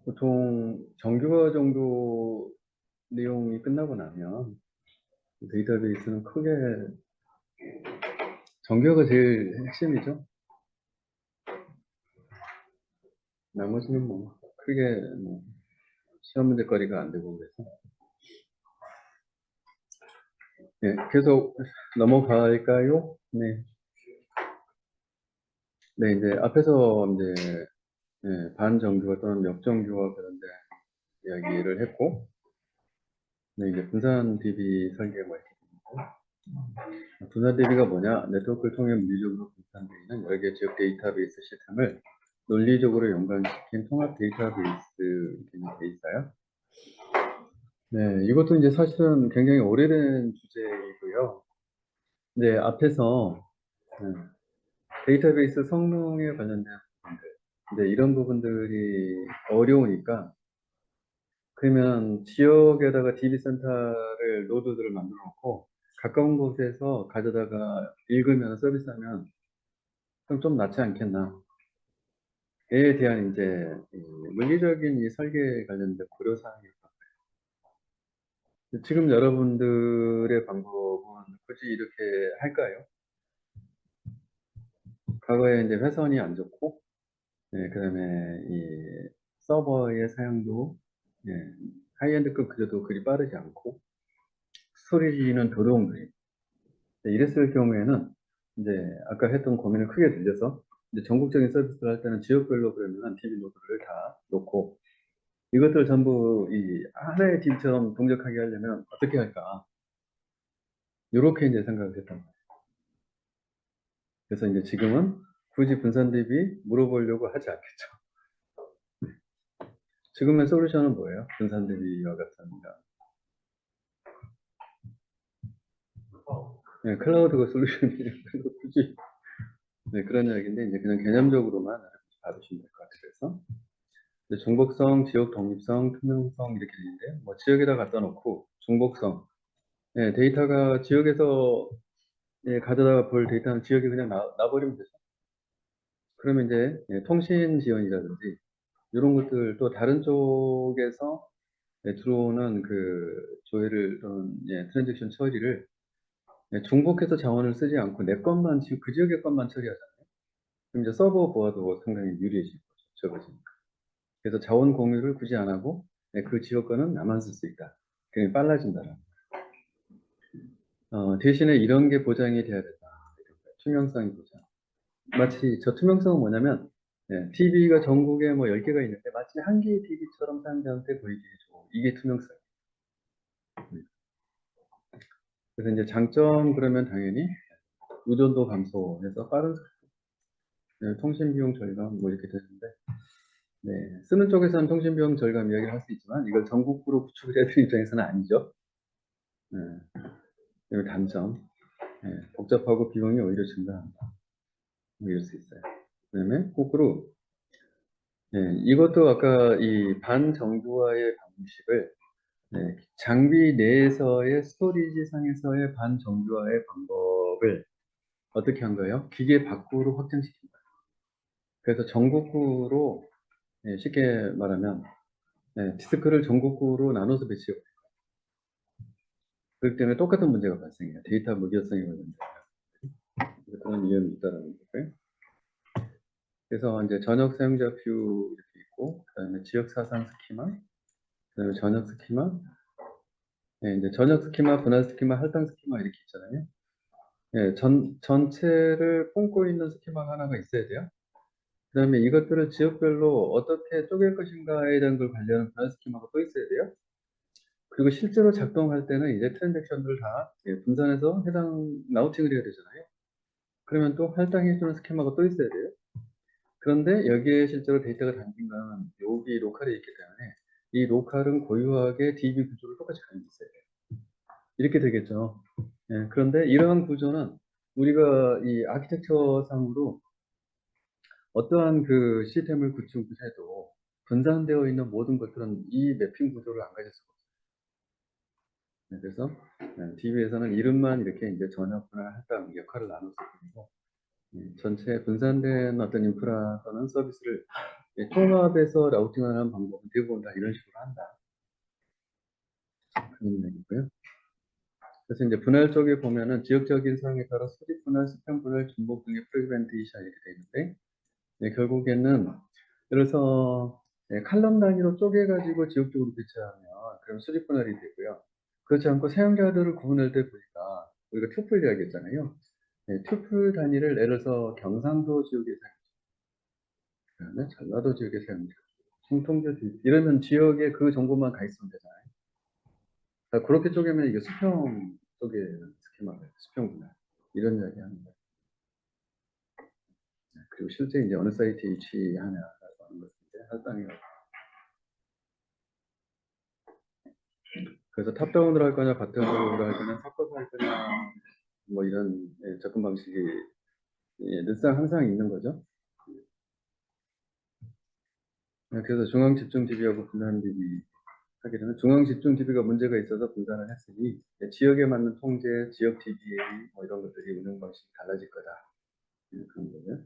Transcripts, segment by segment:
보통 정규화 정도 내용이 끝나고 나면 데이터베이스는 크게 정규화가 제일 핵심이죠. 나머지는 뭐 크게 뭐 시험 문제거리가 안 되고 그래서 네, 계속 넘어갈까요? 네. 네, 이제 앞에서 이제 반정규화 또는 역정규화 그런 데 이야기를 했고, 네, 이제 분산 DB 설계 뭐 이렇게 됩니다. 분산 DB가 뭐냐? 네트워크를 통해 물리적으로 분산되어 있는 여러 개의 지역 데이터베이스 시스템을 논리적으로 연관시킨 통합 데이터베이스 이렇게 돼 있어요. 네, 이것도 이제 사실은 굉장히 오래된 주제이고요. 이제 앞에서 네, 데이터베이스 성능에 관련된 부분들, 이제 이런 부분들이 어려우니까 그러면 지역에다가 DB 센터를 노드들을 만들어 놓고 가까운 곳에서 가져다가 읽으면 서비스하면 그럼 좀 낫지 않겠나? 에 대한 이제 이 물리적인 이 설계 관련된 고려 사항입니다. 지금 여러분들의 방법은 굳이 이렇게 할까요? 과거에 이제 회선이 안 좋고, 그다음에 이 서버의 사양도 하이엔드급 그래도 그리 빠르지 않고 스토리지는 더러운 그림. 이랬을 경우에는 이제 아까 했던 고민을 크게 늘려서 이제 전국적인 서비스를 할 때는 지역별로 그러면 TV 노드를 다 놓고 이것들 전부 이 하나의 팀처럼 동작하게 하려면 어떻게 할까? 이렇게 이제 생각을 했단 말이에요. 그래서 이제 지금은 굳이 분산 대비 물어보려고 하지 않겠죠. 지금의 솔루션은 뭐예요? 분산 대비와 같습니다. 네, 클라우드가 솔루션이에요. 그래서 굳이 그런 이야기인데 이제 그냥 개념적으로만 받으시면 될 것 같아요. 그래서 중복성, 지역 독립성, 투명성 이렇게 되는데 뭐 지역에다 갖다 놓고 중복성, 데이터가 지역에서 가져다 볼 데이터는 지역에 그냥 놔버리면 되죠. 그러면 이제 통신 지원이라든지 이런 것들 또 다른 쪽에서 들어오는 그 조회를 또는 트랜잭션 처리를 중복해서 자원을 쓰지 않고 내 것만 그 지역의 것만 처리하잖아요. 그럼 이제 서버 보안도 상당히 유리해지는 거죠. 적어지니까. 그래서 자원 공유를 굳이 안 하고 그 지역 거는 나만 쓸 수 있다. 그게 빨라진다는. 대신에 이런 게 보장이 돼야 된다. 투명성이 보장. 마치 저 투명성은 뭐냐면 TV가 전국에 뭐 10개가 있는데 마치 한 개의 TV처럼 사람들한테 보이게 해주고 이게 투명성. 그래서 이제 장점 그러면 당연히 의존도 감소해서 빠른 통신 비용 절감 뭐 이렇게 되는데 쓰는 쪽에서는 통신 비용 절감 이야기를 할 수 있지만 이걸 전국구로 구축을 해야 되는 입장에서는 아니죠. 그리고 단점 복잡하고 비용이 오히려 증가한다. 뭐 이럴 수 있어요. 그다음에 거꾸로 이것도 아까 이 반정교화의 방식을 장비 내에서의 스토리지 상에서의 반정교화의 방법을 어떻게 한 거예요? 기계 밖으로 확장시킨 거예요. 그래서 전국구로 쉽게 말하면 디스크를 전국구로 나눠서 배치해요. 그렇기 때문에 똑같은 문제가 발생해요. 데이터 무결성이 관련된 그런 위험이 있다는 거고요. 그래서 이제 전역 사용자 뷰 이렇게 있고, 그다음에 지역 사상 스키마, 그다음에 전역 스키마, 이제 전역 스키마, 분할 스키마, 할당 스키마 이렇게 있잖아요. 전체를 품고 있는 스키마가 하나가 있어야 돼요. 그다음에 이것들을 지역별로 어떻게 쪼갤 것인가에 대한 걸 관리하는 분할 스키마가 또 있어야 돼요. 그리고 실제로 작동할 때는 이제 트랜잭션들을 다 분산해서 해당 라우팅을 해야 되잖아요. 그러면 또 할당해주는 스키마가 또 있어야 돼요. 그런데 여기에 실제로 데이터가 담긴 거는 여기 로컬에 있기 때문에 이 로컬은 고유하게 DB 구조를 똑같이 가지고 있어야 돼요. 이렇게 되겠죠. 그런데 이러한 구조는 우리가 이 아키텍처 상으로 어떠한 그 시스템을 구축해도 분산되어 있는 모든 것들은 이 매핑 구조를 안 가질 수가 없어요. 그래서 DB에서는 이름만 이렇게 이제 전역분할 할당 역할을 나눠서 그리고 전체 분산된 어떤 인프라 또는 서비스를 통합해서 라우팅하는 방법은 대부분 다 이런 식으로 한다. 그런 얘기고요. 그래서 이제 분할 쪽에 보면은 지역적인 사항에 따라 수직 분할, 수평 분할, 중복 등의 프레그멘테이션 이렇게 되어 있는데, 결국에는 그래서 칼럼 단위로 쪼개가지고 지역적으로 배치하면 그럼 수직 분할이 되고요. 그렇지 않고 사용자들을 구분할 때 보니까 우리가 튜플 이야기했잖아요. 튜플 단위를 예를 들어서 경상도 지역에 사용해요. 전라도 지역에 사용해요. 충청도 지역 이러면 지역에 그 정보만 가 있으면 되잖아요. 그렇게 쪼개면 이게 수평 쪼개는 스키마가 수평 분할 이런 이야기 하는 거예요. 그리고 실제 이제 어느 사이트에 위치하냐라고 하는 것인데 할당이라고. 그래서 탑다운으로 할 거냐, 바텀으로 할 거냐, 섞어서 할 거냐, 뭐 이런 접근 방식이 늘상 항상 있는 거죠. 그래서 중앙 집중 DB하고 분산 DB 하게 되면 중앙 집중 DB가 문제가 있어서 분산을 했으니 지역에 맞는 통제, 지역 DBA 뭐 이런 것들이 운영 방식이 달라질 거다. 그런 거죠.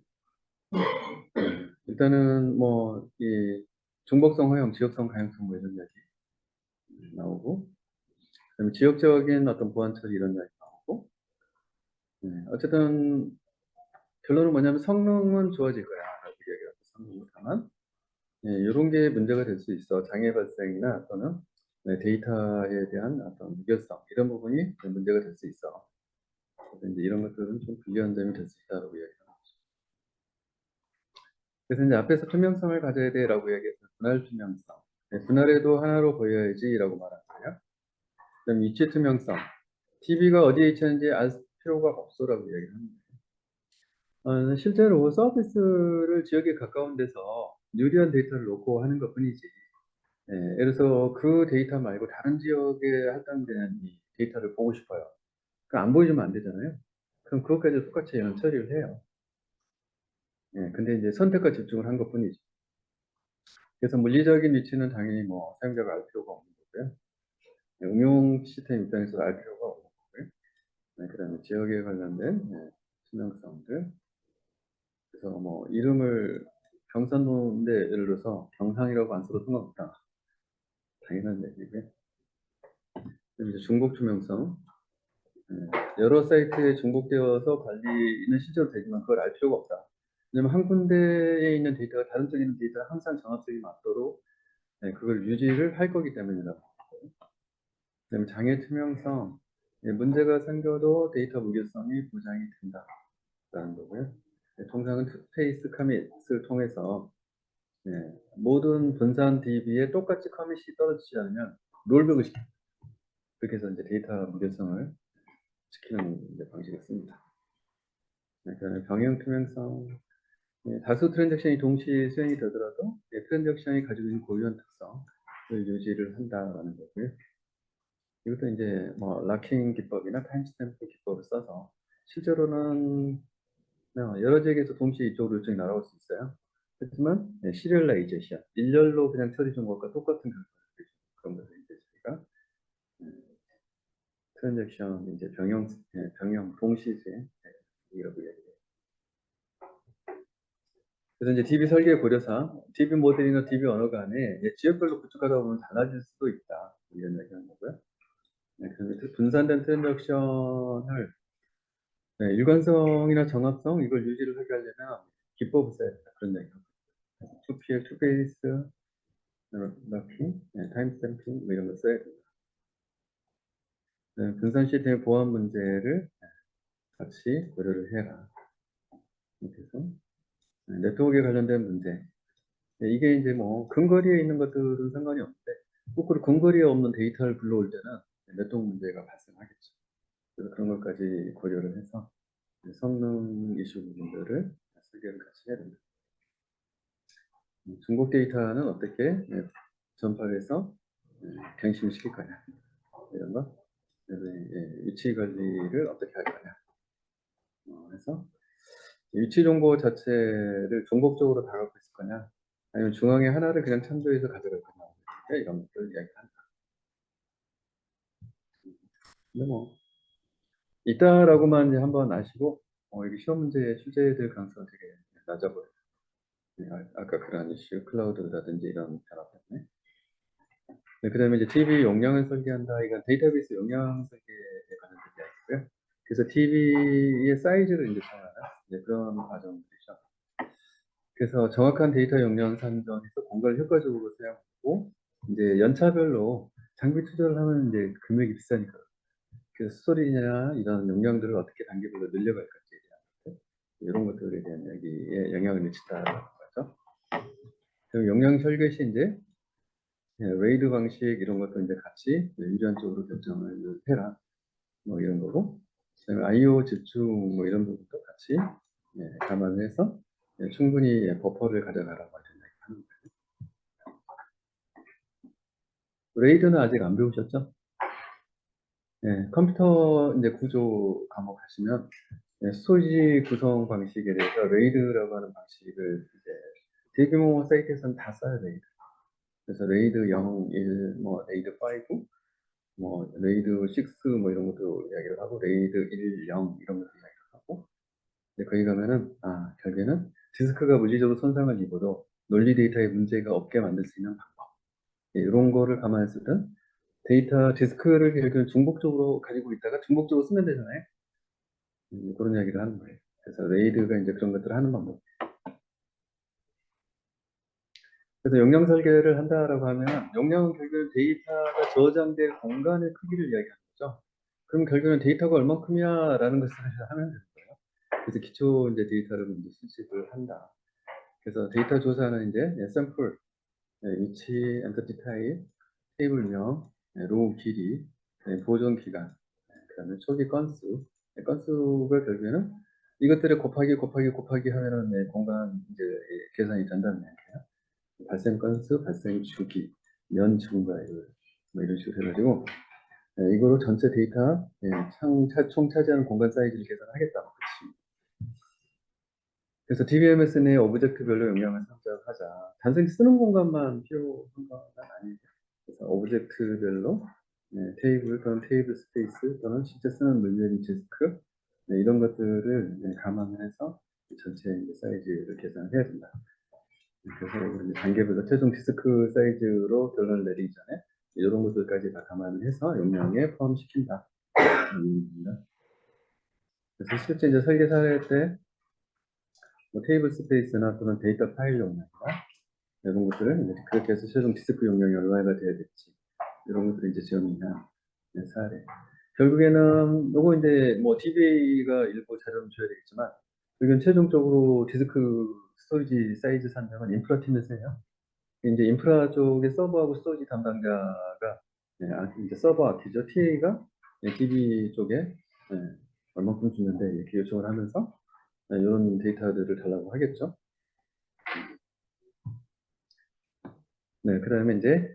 일단은 뭐 이 중복성 허용, 지역성 가용성 뭐 이런 이야기 나오고, 그다음에 지역적인 어떤 보안 처리 이런 이야기 나오고, 어쨌든 결론은 뭐냐면 성능은 좋아질 거야 라고 얘기하고, 성능은 다만 이런 게 문제가 될 수 있어. 장애 발생이나 또는 데이터에 대한 어떤 무결성 이런 부분이 문제가 될 수 있어. 그래서 이제 이런 것들은 좀 불리한 점이 될 수 있다라고 이야기하는 거죠. 그래서 이제 앞에서 투명성을 가져야 돼라고 얘기해서 분할 투명성. 분할에도 하나로 보여야지라고 말한 거예요. 그다음 위치 투명성. TV가 어디에 있는지 알 필요가 없어라고 얘기합니다. 실제로 서비스를 지역에 가까운 데서 유리한 데이터를 놓고 하는 것 뿐이지. 예를 들어서 그 데이터 말고 다른 지역에 할당되는 이 데이터를 보고 싶어요. 그럼 안 보여주면 안 되잖아요. 그럼 그것까지 똑같이 얘는 처리를 해요. 근데 이제 선택과 집중을 한 것 뿐이죠. 그래서 물리적인 위치는 당연히 뭐 사용자가 알 필요가 없는 거고요. 응용 시스템 입장에서 알 필요가 없는 거고요. 그다음에 지역에 관련된 투명성들. 그래서 뭐 이름을 경산도인데 예를 들어서 경상이라고 안 써도 상관없다. 당연한 얘기고요. 이제 중복 투명성. 여러 사이트에 중복되어서 관리는 실제로 되지만 그걸 알 필요가 없다. 왜냐면 한 군데에 있는 데이터가 다른 쪽에 있는 데이터가 항상 정합성이 맞도록 그걸 유지를 할 거기 때문이라고. 그다음에 장애 투명성. 문제가 생겨도 데이터 무결성이 보장이 된다라는 거고요. 통상은 투페이스 커밋을 통해서 모든 분산 DB에 똑같이 커밋이 떨어지지 않으면 롤백을 시킵니다. 그렇게 해서 이제 데이터 무결성을 시키는 이제 방식을 씁니다. 그다음에 병행 투명성. 다수 트랜잭션이 동시에 수행이 되더라도 트랜잭션이 가지고 있는 고유한 특성을 유지를 한다라는 거고요. 이것도 이제 뭐 락킹 기법이나 타임스탬프 기법을 써서 실제로는 여러 지역에서 동시에 이쪽으로 요청이 날아올 수 있어요. 하지만 시리얼라이제이션, 일렬로 그냥 처리 준 것과 똑같은 결과를 그런 것을 이제 저희가 트랜잭션 이제 병영 동시 수행이라고 얘기해요. 그래서 이제 DB 설계 고려상 DB 모델이나 DB 언어 간에 지역별로 구축하다 보면 달라질 수도 있다. 이런 얘기하는 거고요. 그래서 분산된 트랜잭션을 일관성이나 정합성 이걸 유지를 하게 하려면 기법을 써야 된다. 그런 얘기하고 2PL, 투페이스, 락킹, 타임스탬핑 뭐 이런 걸 써야 된다. 분산 시스템의 보안 문제를 같이 고려를 해라. 그래서 네트워크에 관련된 문제. 이게 이제 뭐 근거리에 있는 것들은 상관이 없는데 거꾸로 근거리에 없는 데이터를 불러올 때는 네트워크 문제가 발생하겠죠. 그래서 그런 것까지 고려를 해서 성능 이슈 부분들을 설계를 같이 해야 됩니다. 중복 데이터는 어떻게 전파해서 갱신시킬 거냐 이런 거. 그래서 위치 관리를 어떻게 할 거냐 해서 위치 정보 자체를 종목적으로 다루고 있을 거냐, 아니면 중앙에 하나를 그냥 참조해서 가져갈 거냐, 이런 것들 이야기한다. 근데 뭐 있다라고만 이제 한번 아시고 여기 시험 문제 출제될 가능성은 되게 낮아 보여요. 아까 그런 이슈, 클라우드라든지 이런 변화 때문에. 네, 그다음에 이제 TV 용량을 설계한다. 이건 데이터베이스 용량 설계에 관련된 이야기고요. 그래서 TV의 사이즈를 이제 정하는 이제 그런 과정들이죠. 그래서 정확한 데이터 용량 산정에서 공간을 효과적으로 사용하고 이제 연차별로 장비 투자를 하면 이제 금액이 비싸니까 그래서 스토리나 이런 용량들을 어떻게 단계별로 늘려갈 건지에 대한 것들, 이런 것들에 대한 이야기에 영향을 미친다는 거죠. 그럼 용량 설계 시 이제 레이드 방식 이런 것도 이제 같이 유리한 쪽으로 결정을 해라. 뭐 이런 거고, 그다음에 I/O 집중 뭐 이런 부분도 같이 감안해서 충분히 버퍼를 가져가라고 하는 거예요. 레이드는 아직 안 배우셨죠? 컴퓨터 이제 구조 과목 하시면 스토리지 구성 방식에 대해서 레이드라고 하는 방식을 이제 대규모 사이트에서는 다 써야 레이드. 그래서 레이드 0, 1, 뭐 레이드 5, 뭐 레이드 6 뭐 이런 것도 이야기를 하고 레이드 1, 0 이런 것도 이야기를 하고 근데 거기 가면은 결국에는 디스크가 물리적으로 손상을 입어도 논리 데이터에 문제가 없게 만들 수 있는 방법 이런 거를 감안했을 때 데이터 디스크를 결국은 중복적으로 가지고 있다가 중복적으로 쓰면 되잖아요. 그런 이야기를 하는 거예요. 그래서 레이드가 이제 그런 것들을 하는 방법. 그래서 용량 설계를 한다라고 하면 용량은 결국은 데이터가 저장될 공간의 크기를 이야기하는 거죠. 그럼 결국은 데이터가 얼마큼이야라는 것을 하면 되는 거예요. 그래서 기초 이제 데이터를 먼저 수집을 한다. 그래서 데이터 조사는 이제 샘플, 위치, 엔티티 타입, 테이블명, 로우 길이, 보존 기간, 그다음에 초기 건수, 건수가 결국에는 이것들을 곱하기 하면은 공간 이제 계산이 된다는 얘기예요. 발생 건수, 발생 주기, 연 증가율 뭐 이런 식으로 해가지고 이거로 전체 데이터 총 차지하는 공간 사이즈를 계산하겠다고 그렇지. 그래서 DBMS 내 오브젝트별로 용량을 선정하자. 단순히 쓰는 공간만 필요한 건 아니에요. 그래서 오브젝트별로 테이블 또는 테이블 스페이스 또는 실제 쓰는 물리적인 디스크 이런 것들을 감안을 해서 전체 사이즈를 계산해야 된다. 그래서 이제 단계별로 최종 디스크 사이즈로 결론을 내리기 전에 이런 것들까지 다 감안을 해서 용량에 포함시킨다. 그래서 실제 이제 설계 사례 때 뭐 테이블 스페이스나 또는 데이터 파일 용량이나 이런 것들을 이제 그렇게 해서 최종 디스크 용량이 얼마나 돼야 될지 이런 것들을 이제 지원이나 사례. 결국에는 요거 이제 뭐 DBA가 일부 자료를 줘야 되겠지만 결국엔 최종적으로 디스크 스토리지 사이즈 산정은 인프라 팀에서 해요. 이제 인프라 쪽에 서버하고 스토리지 담당자가 이제 서버 아키죠. TA가 DB 쪽에 얼마큼 주는데 이렇게 요청을 하면서 이런 데이터들을 달라고 하겠죠. 네, 그 다음에 이제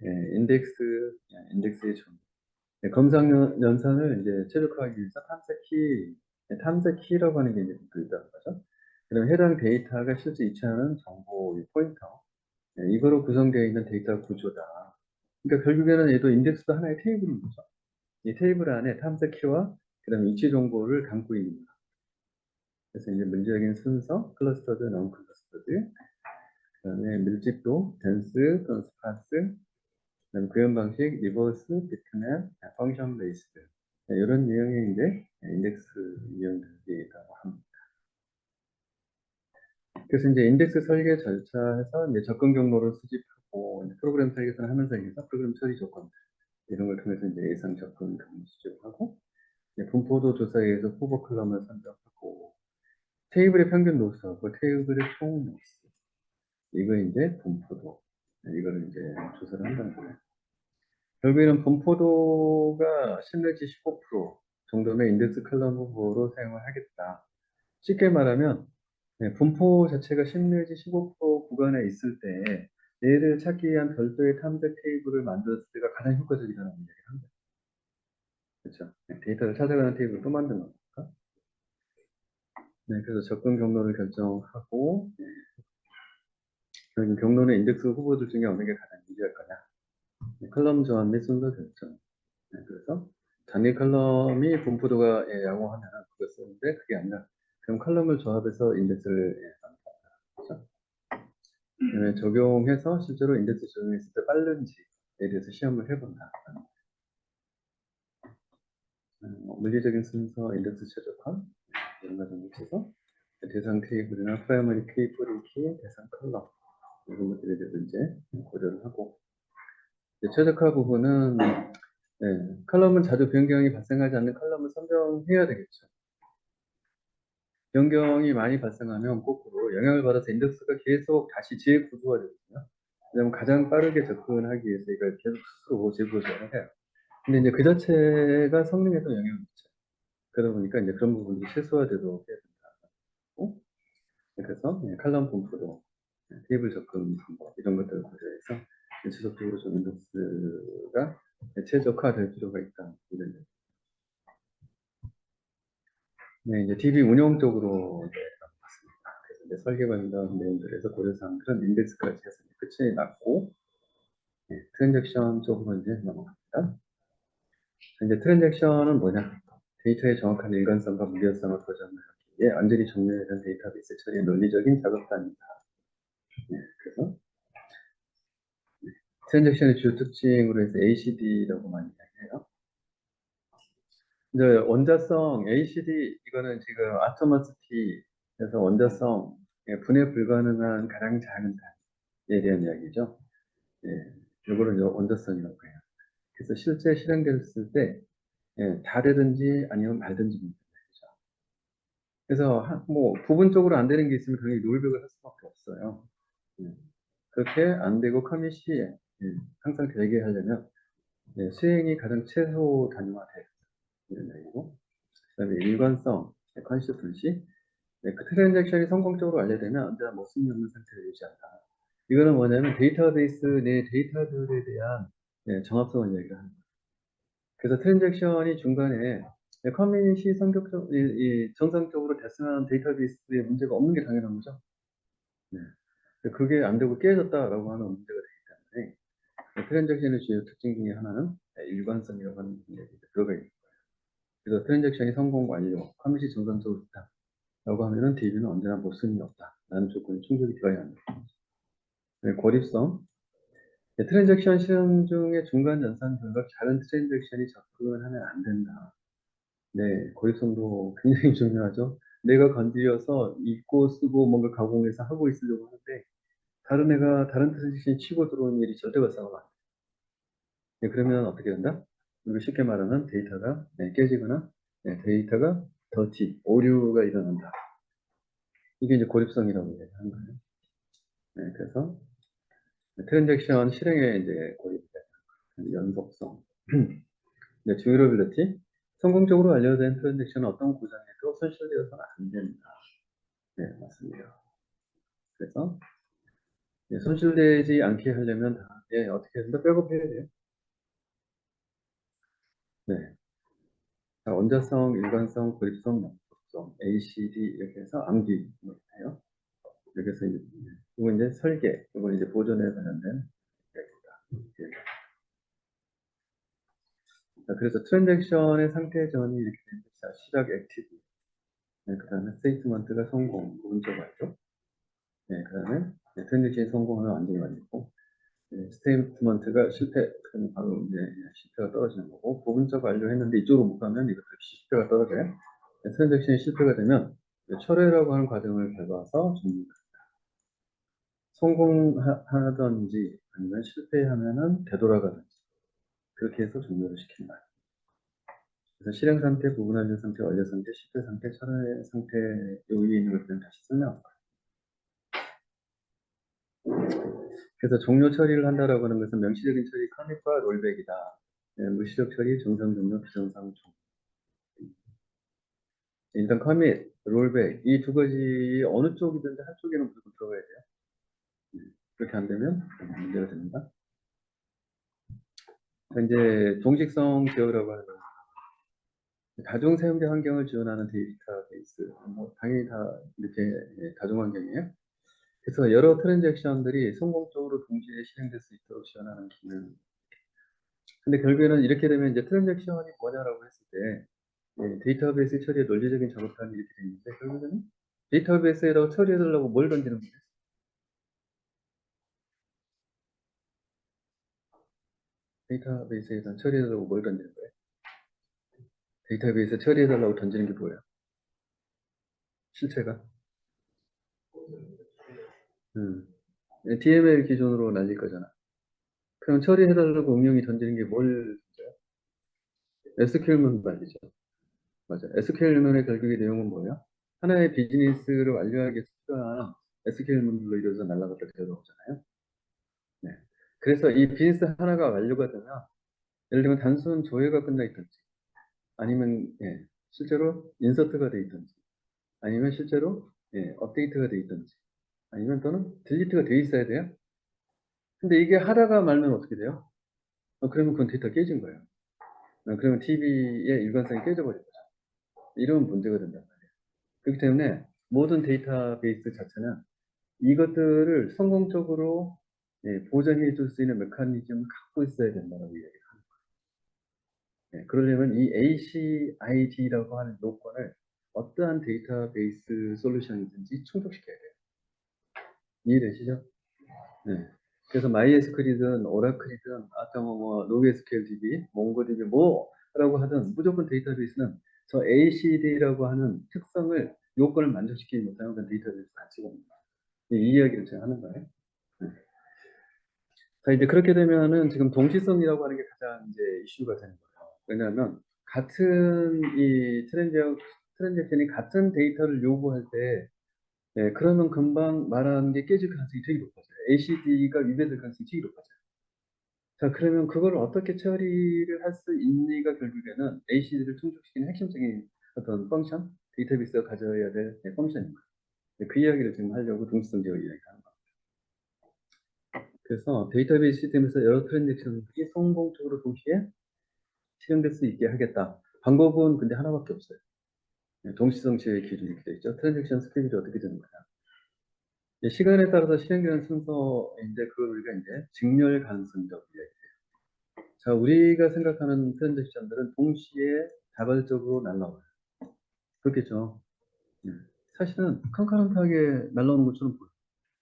인덱스의 정 검사 연산을 이제 최적화하기 위해서 탐색 키라고 하는 게 이제 있다는 거죠. 그럼 해당 데이터가 실제 위치하는 정보 포인터, 이거로 구성되어 있는 데이터 구조다. 그러니까 결국에는 얘도 인덱스도 하나의 테이블인 거죠. 이 테이블 안에 탐색 키와 그다음에 위치 정보를 담고 있는 거. 그래서 이제 문제적인 순서, 클러스터드, non 클러스터드, 그다음에 밀집도, 덴스, 또는 스파스, 그다음에 구현 방식, 리버스, 비트맵, 펑션 베이스드 이런 유형의 이제 인덱스 유형들이라고 합니다. 그래서 이제 인덱스 설계 절차에서 이제 접근 경로를 수집하고 이제 프로그램 설계를 하면서 인해서 프로그램 처리 조건 이런 걸 통해서 이제 예상 접근 경로 수집하고 분포도 조사에 의해서 후보 컬럼을 선정하고 테이블의 평균 노수하고 테이블의 총 노수 이거 이제 분포도 이거를 이제 조사를 한다는 거예요. 결국에는 분포도가 10 내지 15% 정도의 인덱스 컬럼 후보로 사용을 하겠다. 쉽게 말하면 분포 자체가 10 내지 15% 구간에 있을 때 얘를 찾기 위한 별도의 탐색 테이블을 만들었을 때가 가장 효과적이라는 얘기를 합니다. 그렇죠? 데이터를 찾아가는 테이블을 또 만드는 거니까. 네, 그래서 접근 경로를 결정하고 경로는 인덱스 후보들 중에 어느 게 가장 유리할 거냐. 컬럼 조합 및 순서 결정. 그래서 단위 컬럼이 분포도가 양호하면 그걸 쓰는데 그게 아니라 그럼 컬럼을 조합해서 인덱스를 만든다. 그렇죠? 그다음에 적용해서 실제로 인덱스 적용했을 때 빠른지에 대해서 시험을 해본다. 물리적인 순서, 인덱스 최적화 이런 과정을 거쳐서 대상 테이블이나 프라이머리 키, 뿌리 키, 대상 컬러 이런 것들에 대해서 이제 고려를 하고, 최적화 부분은 컬럼은 자주 변경이 발생하지 않는 컬럼을 선정해야 되겠죠. 변경이 많이 발생하면 거꾸로 영향을 받아서 인덱스가 계속 다시 재구조가 되거든요. 왜냐면 가장 빠르게 접근하기 위해서 이걸 계속 스스로 재구조를 해요. 근데 이제 그 자체가 성능에도 영향을 미쳐요. 그러다 보니까 이제 그런 부분도 최소화되도록 해야 된다고. 그래서 칼럼 분포도, 테이블 접근 방법 이런 것들을 고려해서 지속적으로 좀 인덱스가 최적화될 필요가 있다. 이런 얘기. 네, 이제 DB 운영 쪽으로 넘어갔습니다. 그래서 이제 설계 관련 내용들에서 고려사항들은 인덱스까지 해서 끝이 났고, 트랜잭션 쪽으로 이제 넘어갑니다. 이제 트랜잭션은 뭐냐? 데이터의 정확한 일관성과 무결성을 보장하기 위해 완전히 정렬된 데이터베이스 처리의 논리적인 작업단이다. 그래서 트랜잭션의 주요 특징으로 해서 ACD라고 많이 이야기해요. 이제 원자성 ACD 이거는 지금 아토머스티에서 원자성 분해 불가능한 가장 작은 단위에 대한 이야기죠. 이거를 원자성이라고 해요. 그래서 실제 실행됐을 때 다 되든지 아니면 말든지 문제죠. 그래서 뭐 부분적으로 안 되는 게 있으면 당연히 롤백을 할 수밖에 없어요. 예, 그렇게 안 되고 커밋이 항상 되게 하려면 수행이 가장 최소 단위화돼요. 이런 얘기고, 그다음에 일관성, 컨시스턴시, 그 트랜잭션이 성공적으로 완료되면 언제나 모순이 없는 상태를 유지한다. 이거는 뭐냐면 데이터베이스 내 데이터들에 대한 정합성을 얘기를 하는 거예요. 그래서 트랜잭션이 중간에 커밋이 정상적으로 됐으면 데이터베이스에 문제가 없는 게 당연한 거죠. 네. 그게 안 되고 깨졌다라고 하는 문제가 되기 때문에 트랜잭션의 주요 특징 중에 하나는 일관성이라고 하는 얘기가 들어가 있는 거예요. 그래서 트랜잭션이 성공 완료, 커밋이 정상적으로 있다 라고 하면은 DB는 언제나 모순이 없다 라는 조건이 충족이 되어야 합니다. 고립성, 트랜잭션 실행 중에 중간 연산 결과 다른 트랜잭션이 접근을 하면 안 된다. 네, 고립성도 굉장히 중요하죠. 내가 건드려서 읽고 쓰고 뭔가 가공해서 하고 있으려고 하는데 다른 애가 다른 트랜잭션이 치고 들어오는 일이 절대 발생하면 안 돼요. 그러면 어떻게 된다? 우리가 쉽게 말하면 데이터가 깨지거나 데이터가 더티, 오류가 일어난다. 이게 이제 고립성이라고 얘기하는 거예요. 그래서 트랜잭션 실행에 이제 고립된 연속성, 듀러빌리티, 성공적으로 완료된 트랜잭션은 어떤 고장에도 손실되어서는 안 된다. 네, 맞습니다. 그래서 손실되지 않게 하려면 어떻게 해야 된다? 백업해야 돼요. 네. 자, 원자성, 일관성, 고립성, 연속성, ACD 이렇게 해서 암기해요. 여기서 이거 이제 설계, 이거 이제 보존에 관련된 얘기입니다. 자, 그래서 트랜잭션의 상태 전이 이렇게 됩니다. 시작 액티브, 그 다음에 스테이트먼트가 성공, 부분적 완료, 그 다음에 트랜잭션이 성공하면 완전히 완료고, 스테이트먼트가 실패, 그럼 바로 이제 실패가 떨어지는 거고, 부분적 완료했는데 이쪽으로 못 가면 이것도 실패가 떨어져요. 트랜잭션이 실패가 되면 철회라고 하는 과정을 밟아서 종료합니다. 성공하든지 아니면 실패하면은 되돌아가든지 그렇게 해서 종료를 시킨다. 그래서 실행 상태, 부분 완료 상태, 완료 상태, 실패 상태, 철회 상태 여기 있는 것들은 다시 설명할 거예요. 그래서 종료 처리를 한다라고 하는 것은 명시적인 처리, 커밋과 롤백이다. 무시적 처리, 정상 종료, 비정상 종료. 일단 커밋, 롤백 이 두 가지 어느 쪽이든지 한쪽에는 무조건 들어가야 돼요. 그렇게 안 되면 문제가 됩니다. 이제 동식성 제어라고 하는 거. 다중 사용자 환경을 지원하는 데이터베이스, 뭐 당연히 다 이렇게 다중 환경이에요. 그래서 여러 트랜잭션들이 성공적으로 동시에 실행될 수 있도록 지원하는 기능. 근데 결국에는 이렇게 되면 이제 트랜잭션이 뭐냐라고 했을 때 데이터베이스 처리의 논리적인 작업단이 이렇게 되는데 결국에는 데이터베이스에다가 처리해달라고 뭘 던지는 거예요? 데이터베이스에서 처리해달라고 뭘 던지는 거예요? 데이터베이스 처리해달라고 던지는 게 뭐예요? 실체가? DML 기준으로 날릴 거잖아. 그럼 처리해달라고 응용이 던지는 게 뭘 던져요? SQL문 말이죠. 맞아. SQL문의 결국의 내용은 뭐예요? 하나의 비즈니스를 완료하기 위해서 필요한 SQL문으로 이루어져 날아갔다 되돌아오잖아요. 네. 그래서 이 비즈니스 하나가 완료가 되면 예를 들면 단순 조회가 끝나 있든지 아니면 실제로 인서트가 돼 있든지 아니면 실제로 업데이트가 돼 있든지 아니면 또는 딜리트가 돼 있어야 돼요. 근데 이게 하다가 말면 어떻게 돼요? 그러면 그건 데이터 깨진 거예요. 그러면 DB의 일관성이 깨져버린 거죠. 이런 문제가 된단 말이에요. 그렇기 때문에 모든 데이터베이스 자체는 이것들을 성공적으로 보장해 줄 수 있는 메커니즘을 갖고 있어야 된다고 이야기합니다. 그러려면 이 ACID라고 하는 요건을 어떠한 데이터베이스 솔루션이든지 충족시켜야 돼요. 이해되시죠? 네. 그래서 MySQL이든 오라클이든 아까 NoSQLDB, MongoDB 뭐라고 하든 무조건 데이터베이스는 저 ACD라고 하는 특성을 요건을 만족시키지 못하면 그 데이터베이스 가치가 없습니다. 이 이야기를 제가 하는 거예요. 네. 자, 이제 그렇게 되면은 지금 동시성이라고 하는 게 가장 이제 이슈가 되는 거예요. 왜냐하면 같은 이 트랜잭션이 같은 데이터를 요구할 때, 그러면 금방 말하는 게 깨질 가능성이 되게 높아져요. ACD가 위배될 가능성이 되게 높아져요. 자, 그러면 그걸 어떻게 처리를 할 수 있니가 결국에는 ACD를 충족시키는 핵심적인 어떤 펑션, 데이터베이스가 가져야 될 펑션인 거예요. 그 이야기를 지금 하려고 동시성 제어 이야기하는 거예요. 그래서 데이터베이스 시스템에서 여러 트랜잭션들이 성공적으로 동시에 실행될 수 있게 하겠다. 방법은 근데 하나밖에 없어요. 동시성치의 기준이 이렇게 되어 있죠. 트랜잭션 스케줄이 어떻게 되는 거냐. 시간에 따라서 실행되는 순서인데 그걸 우리가 이제 직렬 가능성이라고 이야기해요. 자, 우리가 생각하는 트랜잭션들은 동시에 자발적으로 날라와요. 그렇겠죠. 사실은 칸카런트하게 날라오는 것처럼 보여요.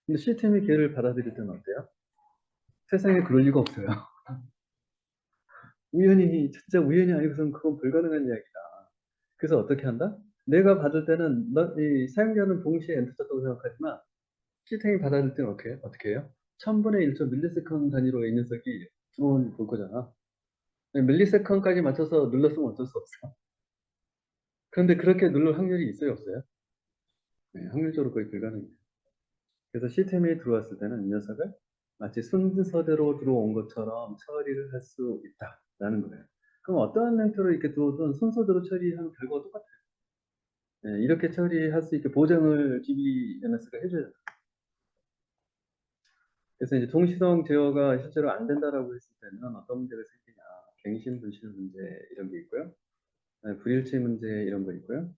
근데 시스템이 걔를 받아들일 때는 어때요? 세상에 그럴 리가 없어요. 우연히, 진짜 우연이 아니고서는 그건 불가능한 이야기다. 그래서 어떻게 한다? 내가 받을 때는 이 사용자는 동시에 엔터 쳤다고 생각하지만 시스템이 받아들일 때는 어떻게 해요? 1000분의 1초 밀리세컨 단위로 이 녀석이 들어온 볼 거잖아. 밀리세컨까지 맞춰서 눌렀으면 어쩔 수 없어. 그런데 그렇게 누를 확률이 있어요, 없어요? 네, 확률적으로 거의 불가능해요. 그래서 시스템이 들어왔을 때는 이 녀석을 마치 순서대로 들어온 것처럼 처리를 할 수 있다라는 거예요. 그럼 어떠한 멘트로 이렇게 들어오든 순서대로 처리하면 결과가 똑같아요. 이렇게 처리할 수 있게 보장을 DBMS가 해줘야 돼요. 그래서 이제 동시성 제어가 실제로 안 된다라고 했을 때는 어떤 문제가 생기냐. 갱신 분실 문제 이런 게 있고요. 불일치 문제 이런 거 있고요.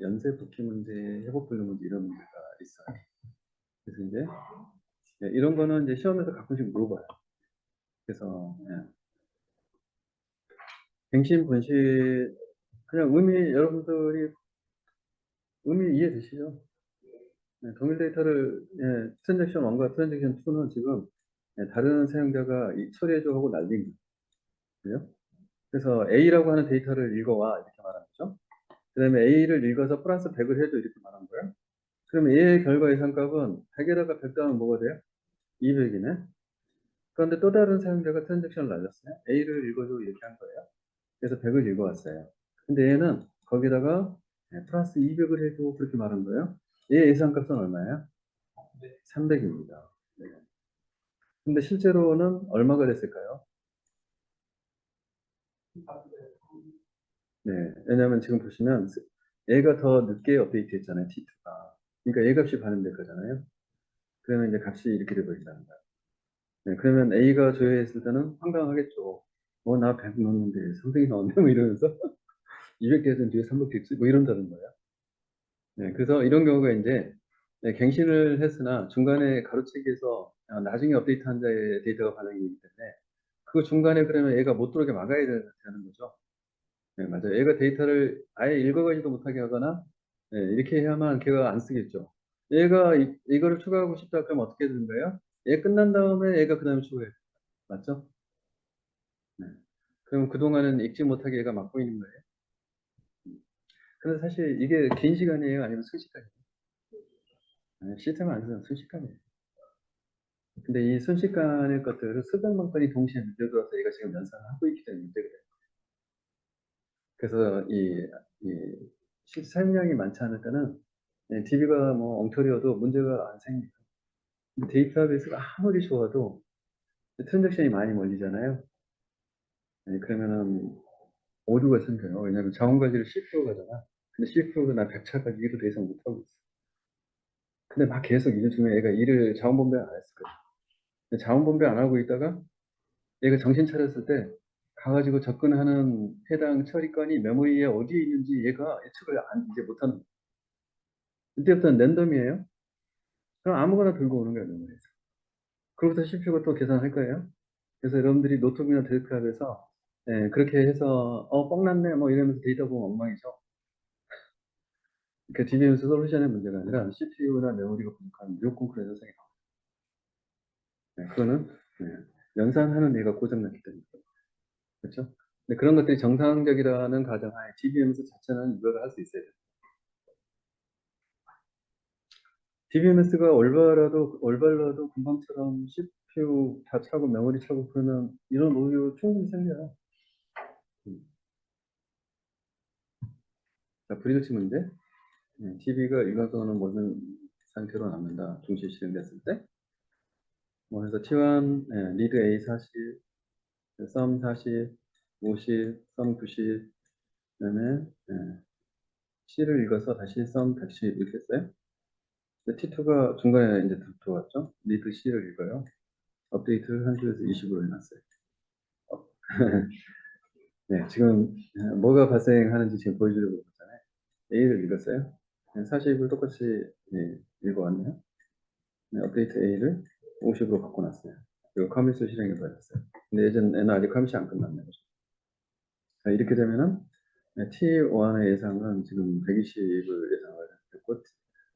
연쇄 복귀 문제, 회복 불능 문제 이런 문제가 있어요. 그래서 이제 이런 거는 이제 시험에서 가끔씩 물어봐요. 그래서 갱신 분실 그냥 여러분들이 의미 이해되시죠? 동일 데이터를 트랜잭션 1과 트랜잭션 2는 지금 다른 사용자가 처리해줘 하고 날린 거예요. 그래서 A라고 하는 데이터를 읽어와 이렇게 말하는 거죠. 그 다음에 A를 읽어서 플러스 100을 해줘 이렇게 말하는 거예요. 그러면 A의 결과 예상값은 100에다가 100 더하면 뭐가 돼요? 200이네. 그런데 또 다른 사용자가 트랜잭션을 날렸어요. A를 읽어줘 이렇게 한 거예요. 그래서 100을 읽어왔어요. 근데 얘는 거기다가 플러스 200을 해줘 그렇게 말한 거예요. 얘 예상값은 얼마예요? 300입니다. 근데 실제로는 얼마가 됐을까요? 네, 왜냐하면 지금 보시면 얘가 더 늦게 업데이트 했잖아요, T2가. 그러니까 얘 값이 반영될 거잖아요. 그러면 이제 값이 이렇게 돼버린다는 거예요. 네, 그러면 A가 조회했을 때는 황당하겠죠. 나 100 넣었는데 300이 나왔네, 뭐 이러면서 200 개는 뒤에 300 됐지, 뭐 이런다는 거예요. 네, 그래서 이런 경우가 이제 갱신을 했으나 중간에 가로채기에서 나중에 업데이트한 자의 데이터가 반영이 되기 때문에 그 중간에 그러면 얘가 못 들어오게 막아야 되는 거죠. 네, 맞아요. 얘가 데이터를 아예 읽어가지도 못하게 하거나 이렇게 해야만 걔가 안 쓰겠죠. 얘가 이거를 추가하고 싶다 그러면 어떻게 되는 거예요? 얘 끝난 다음에 얘가 그 다음에 추가해요. 맞죠? 그럼 그동안은 읽지 못하게 얘가 막고 있는 거예요. 근데 사실 이게 긴 시간이에요? 아니면 순식간이에요? 시스템 안에서는 순식간이에요. 근데 이 순식간의 것들을 수백만 건이 동시에 밀려들어서 얘가 지금 연산을 하고 있기 때문에 문제가 돼요. 그래서 사용량이 많지 않을 때는 DB가 뭐 엉터리여도 문제가 안 생겨요. 데이터베이스가 아무리 좋아도 트랜잭션이 많이 몰리잖아요. 그러면은 오류가 생겨요. 왜냐하면 자원 관리를 CPU가 하잖아. 근데 CPU가 나 100차 가지고 일을 더 이상 못하고 있어. 근데 막 계속 일 중에 얘가 일을 자원 분배 안 했을거든. 자원 분배 안 하고 있다가 얘가 정신 차렸을 때 가가지고 접근하는 해당 처리건이 메모리에 어디에 있는지 얘가 예측을 이제 못하는 거예요. 이때부터는 랜덤이에요. 그럼 아무거나 들고 오는 거예요, 메모리에서. 그러고서 CPU가 또 계산할 거예요. 그래서 여러분들이 노트북이나 데스크탑에서 그렇게 해서 뻥났네 뭐 이러면서 데이터 보면 엉망이죠. 그러니까 DBMS 솔루션의 문제가 아니라 CPU나 메모리가 부족한 무조건 그런 현상이 나와요. 그거는 연산하는 얘가 고장났기 때문에 그렇죠? 근데 그런 것들이 정상적이라는 가정하에 DBMS 자체는 이걸 할 수 있어야 돼요. DBMS가 올바라도 금방처럼 CPU 다 차고 메모리 차고 그러면 이런 오류 충분히 생겨요. 자, 불일치 문제. TV가 일관성은 모든 상태로 남는다. 동시에 실행됐을 때. 뭐 해서 T1, 리드 A 40, 썸 40, 50, 썸 90, 그다음에 C를 읽어서 다시 썸 110 이렇게 했어요. T2가 중간에 이제 들어왔죠. 리드 C를 읽어요. 업데이트를 30에서 20으로 해놨어요. 네, 지금 뭐가 발생하는지 지금 보여주려고 했잖아요. A를 읽었어요. 40을 똑같이 읽어왔네요. 업데이트 A를 50으로 바꿔놨어요. 그리고 커밋을 실행해 버렸어요. 근데 예전에는 아직 커밋이 안 끝났네요. 자, 이렇게 되면은 T1의 예상은 지금 120을 예상을 했고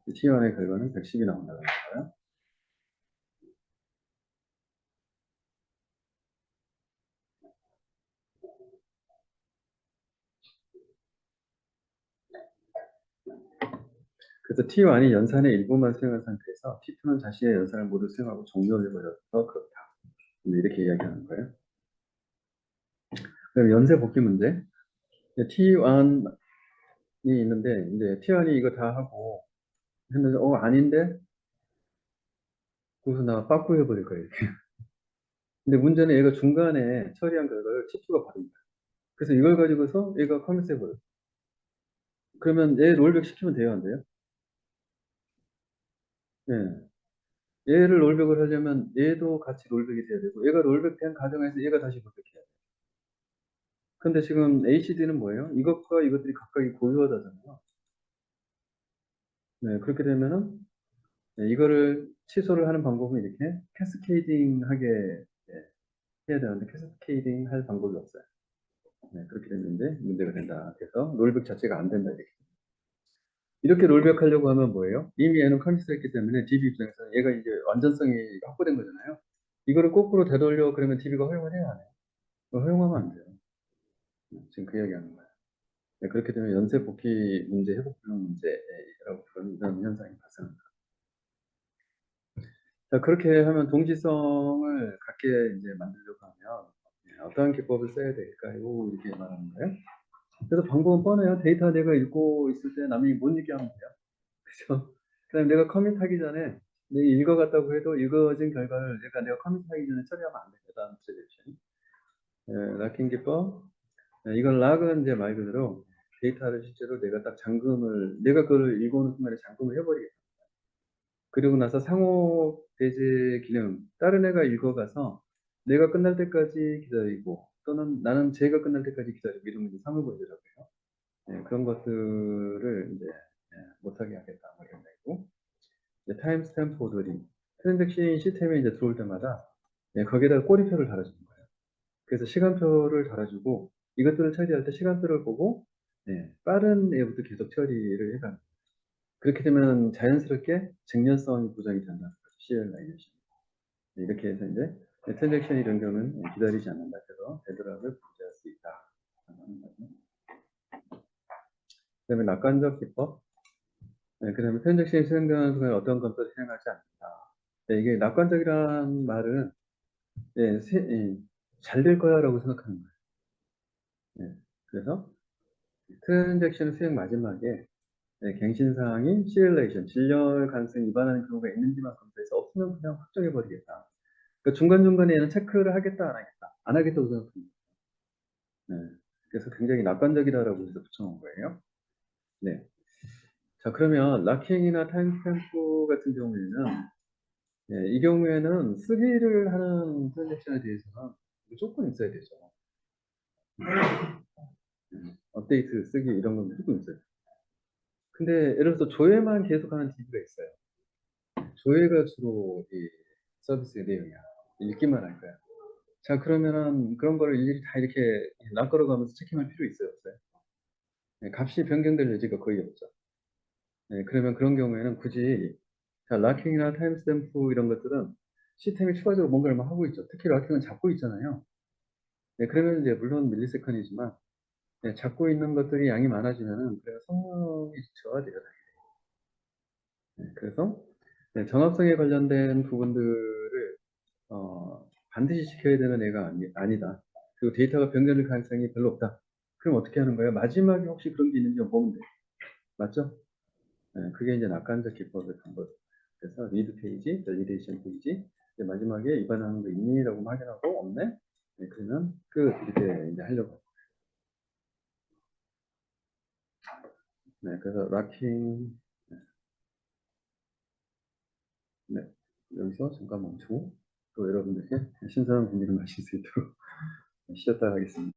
T1의 결과는 110이 나온다는 거예요. 그래서 T1이 연산의 일부만 수행한 상태에서 T2는 자신의 연산을 모두 수행하고 종료해버려서 그렇다. 이렇게 이야기하는 거예요. 그럼 연쇄 복귀 문제. T1이 있는데 이제 T1이 이거 다 하고 했는데 아닌데 그래서 나 빠꾸 해버릴 거예요. 이렇게. 근데 문제는 얘가 중간에 처리한 결과를 T2가 받습니다. 그래서 이걸 가지고서 얘가 커밋 해버려요. 그러면 얘 롤백 시키면 돼요, 안 돼요? 예. 얘를 롤백을 하려면 얘도 같이 롤백이 돼야 되고 얘가 롤백 된 과정에서 얘가 다시 롤백해야 돼요. 근데 지금 HD는 뭐예요? 이것과 이것들이 각각이 고유하다잖아요. 네, 그렇게 되면은 이거를 취소를 하는 방법은 이렇게 캐스케이딩하게 해야 되는데 캐스케이딩 할 방법이 없어요. 네, 그렇게 되면 이제 문제가 된다. 그래서 롤백 자체가 안 된다. 이렇게 롤백 하려고 하면 뭐예요? 이미 얘는 커밋을 했기 때문에 DB 입장에서는 얘가 이제 완전성이 확보된 거잖아요. 이거를 거꾸로 되돌려 그러면 DB가 허용을 해야 하네요. 허용하면 안 돼요. 지금 그 이야기하는 거예요. 네, 그렇게 되면 연쇄 복귀 문제, 회복 불능 문제라고 부르는 이런 현상이 발생합니다. 자, 그렇게 하면 동지성을 갖게 이제 만들려고 하면 어떠한 기법을 써야 될까요? 이렇게 말하는 거예요. 그래서 방법은 뻔해요. 데이터 내가 읽고 있을 때 남이 못 읽게 하면 돼요. 그죠? 그다음에 내가 커밋하기 전에 내가 읽어갔다고 해도 읽어진 결과를 내가 커밋하기 전에 처리하면 안 됩니다. 다음 프레젠테이션. 락킹 기법. 이건 락은 이제 말 그대로 데이터를 실제로 내가 딱 내가 그걸 읽어오는 순간에 잠금을 해버리겠다. 그리고 나서 상호 배제 기능, 다른 애가 읽어가서 내가 끝날 때까지 기다리고 또는 나는 제가 끝날 때까지 기다리고 이런 게 상호 배제라고 해요. 그런 것들을 이제 못하게 하겠다. 뭐 이런 거고. 타임 스탬프 오더링. 트랜잭션이 시스템에 이제 들어올 때마다 거기에다가 꼬리표를 달아주는 거예요. 그래서 시간표를 달아주고 이것들을 처리할 때 시간표를 보고 빠른 애부터 계속 처리를 해가는 그렇게 되면 자연스럽게 직렬성이 보장이 된다는 거죠. CLIation. 이렇게 해서 이제 트랜잭션이 이런 경우는 기다리지 않는다. 그래서 데드락을 방지할 수 수 있다. 그 다음에 낙관적 기법. 네, 그 다음에 트랜잭션이 실행되는 순간 어떤 검사도 실행하지 않는다. 네, 이게 낙관적이란 말은 예, 잘 될 거야라고 생각하는 거예요. 예, 그래서 트랜잭션 수행 마지막에 갱신사항이 시뮬레이션, 진열 가능성이 위반하는 경우가 있는지만 검사해서 없으면 그냥 확정해버리겠다. 그러니까 중간중간에 얘는 체크를 하겠다, 안 하겠다. 안 하겠다고 생각합니다. 네. 그래서 굉장히 낙관적이다라고 해서 붙여놓은 거예요. 네. 자, 그러면 락킹이나 타임스탬프 같은 경우에는 이 경우에는 쓰기를 하는 트랜잭션에 대해서는 무조건 있어야 되죠. 업데이트, 쓰기 이런 건 무조건 있어요. 근데 예를 들어서 조회만 계속하는 DB가 있어요. 조회가 주로 이 서비스의 내용이야. 읽기만 할 거야. 자, 그러면은 그런 거를 일일이 다 이렇게 락걸어 가면서 체킹할 필요 있어요, 없어요? 네, 값이 변경될 여지가 거의 없죠. 네, 그러면 그런 경우에는 굳이 자, 락킹이나 타임스탬프 이런 것들은 시스템이 추가적으로 뭔가를 막 하고 있죠. 특히 락킹은 잡고 있잖아요. 네, 그러면 이제 물론 밀리세컨이지만 네, 잡고 있는 것들이 양이 많아지면은 그래서 성능이 저하돼요. 네, 그래서 네, 정합성에 관련된 부분들을 반드시 지켜야 되는 애가 아니다. 그리고 데이터가 변경될 가능성이 별로 없다. 그럼 어떻게 하는 거예요? 마지막에 혹시 그런 게 있는지 보면 돼요. 맞죠? 네, 그게 이제 낙관적 기법의 방법. 그래서 리드 페이지, 밸리데이션 페이지, 이제 마지막에 위반하는 거 있니?라고 확인하고 없네. 네, 그러면 끝 이렇게 이제 하려고. 네, 그래서 락킹. 네, 여기서 잠깐 멈추고 또 여러분들께 신선한 분위기를 마실 수 있도록 쉬었다 하겠습니다.